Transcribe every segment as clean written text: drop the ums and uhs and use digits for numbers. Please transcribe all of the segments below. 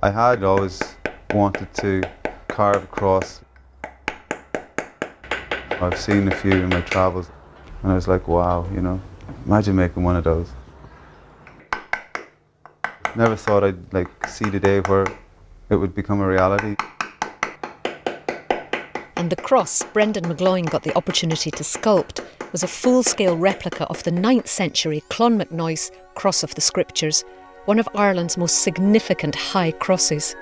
I had always wanted to carve a cross. I've seen a few in my travels and I was like, wow, imagine making one of those. Never thought I'd see the day where it would become a reality. And the cross Brendan McGloin got the opportunity to sculpt was a full-scale replica of the 9th century Clonmacnoise Cross of the Scriptures, one of Ireland's most significant high crosses.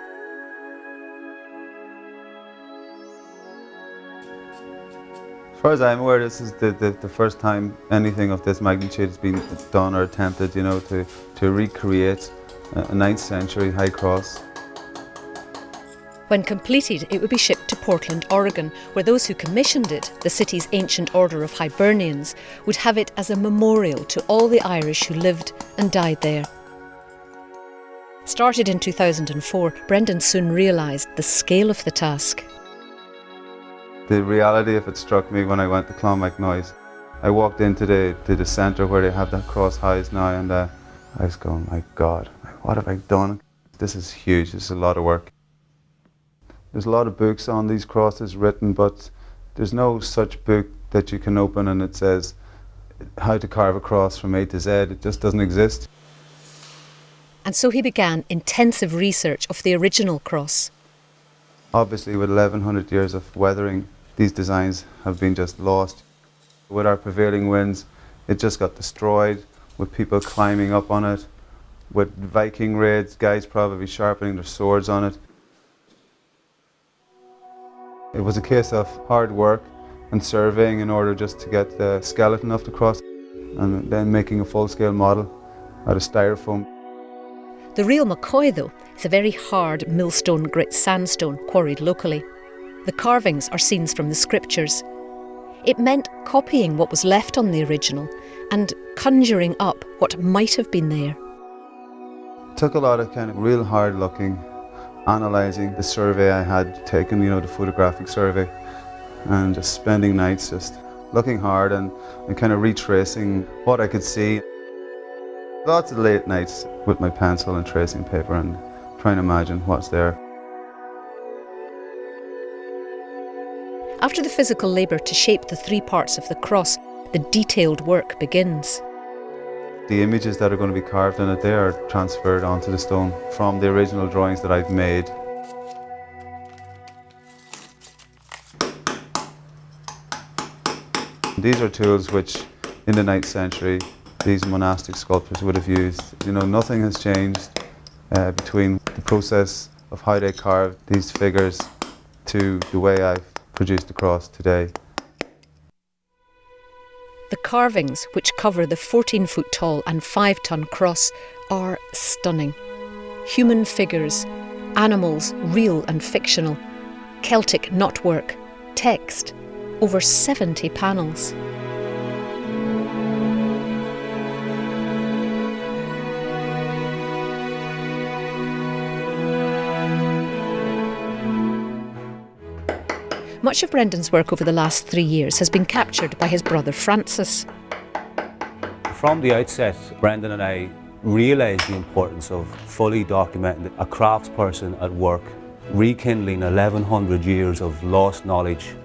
As far as I'm aware, this is the first time anything of this magnitude has been done or attempted, to recreate a 9th century high cross. When completed, it would be shipped to Portland, Oregon, where those who commissioned it, the city's ancient order of Hibernians, would have it as a memorial to all the Irish who lived and died there. Started in 2004, Brendan soon realised the scale of the task. The reality of it struck me when I went to Clonmacnoise. I walked into the centre where they have that cross housed now, and I was going, my God, what have I done? This is huge, this is a lot of work. There's a lot of books on these crosses written, but there's no such book that you can open and it says how to carve a cross from A to Z. It just doesn't exist. And so he began intensive research of the original cross. Obviously, with 1100 years of weathering, these designs have been just lost. With our prevailing winds, it just got destroyed, with people climbing up on it, with Viking raids, guys probably sharpening their swords on it. It was a case of hard work and surveying in order just to get the skeleton of the cross, and then making a full-scale model out of styrofoam. The real McCoy, though, is a very hard millstone grit sandstone quarried locally. The carvings are scenes from the scriptures. It meant copying what was left on the original and conjuring up what might have been there. It took a lot of kind of real hard looking, analysing the survey I had taken, the photographic survey, and just spending nights just looking hard and kind of retracing what I could see. Lots of late nights with my pencil and tracing paper and trying to imagine what's there. After the physical labour to shape the 3 parts of the cross, the detailed work begins. The images that are going to be carved in it, they are transferred onto the stone from the original drawings that I've made. These are tools which, in the 9th century, these monastic sculptors would have used. Nothing has changed between the process of how they carved these figures to the way I've produced the cross today. The carvings, which cover the 14-foot tall and 5-ton cross, are stunning. Human figures, animals, real and fictional, Celtic knotwork, text, over 70 panels. Much of Brendan's work over the last 3 years has been captured by his brother Francis. From the outset, Brendan and I realised the importance of fully documenting a craftsperson at work, rekindling 1100 years of lost knowledge,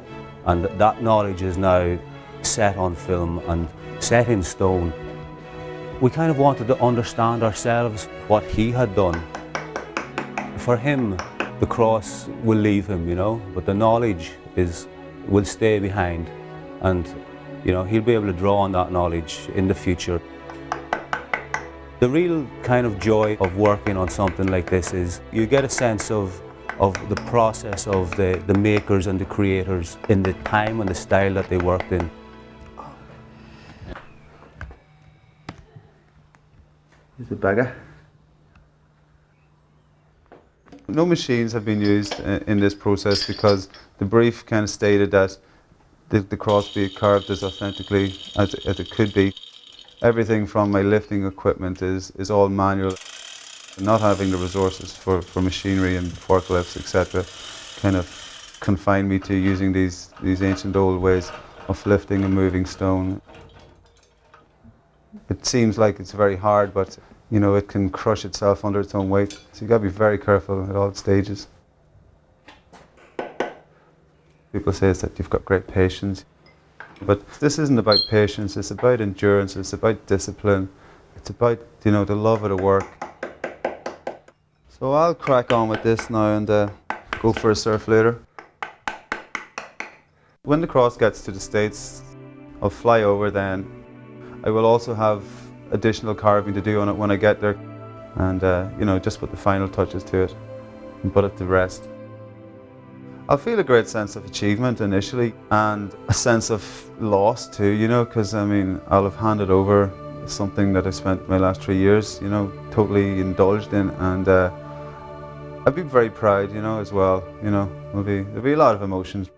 and that knowledge is now set on film and set in stone. We kind of wanted to understand ourselves what he had done. For him, the cross will leave him, but the knowledge will stay behind, and he'll be able to draw on that knowledge in the future. The real kind of joy of working on something like this is you get a sense of the process of the makers and the creators in the time and the style that they worked in. Here's the bagger. No machines have been used in this process because the brief kind of stated that the cross be carved as authentically as it could be. Everything from my lifting equipment is all manual. Not having the resources for machinery and forklifts, etc., kind of confined me to using these ancient old ways of lifting and moving stone. It seems like it's very hard, but you know, it can crush itself under its own weight. So you got to be very careful at all stages. People say that you've got great patience, but this isn't about patience. It's about endurance. It's about discipline. It's about, you know, the love of the work. So I'll crack on with this now and go for a surf later. When the cross gets to the States, I'll fly over then. I will also have additional carving to do on it when I get there, and you know, just put the final touches to it and put it to rest. I'll feel a great sense of achievement initially and a sense of loss too, you know, because I mean, I'll have handed over something that I spent my last 3 years, you know, totally indulged in, and I'd be very proud, you know, as well, you know, there'll be a lot of emotions.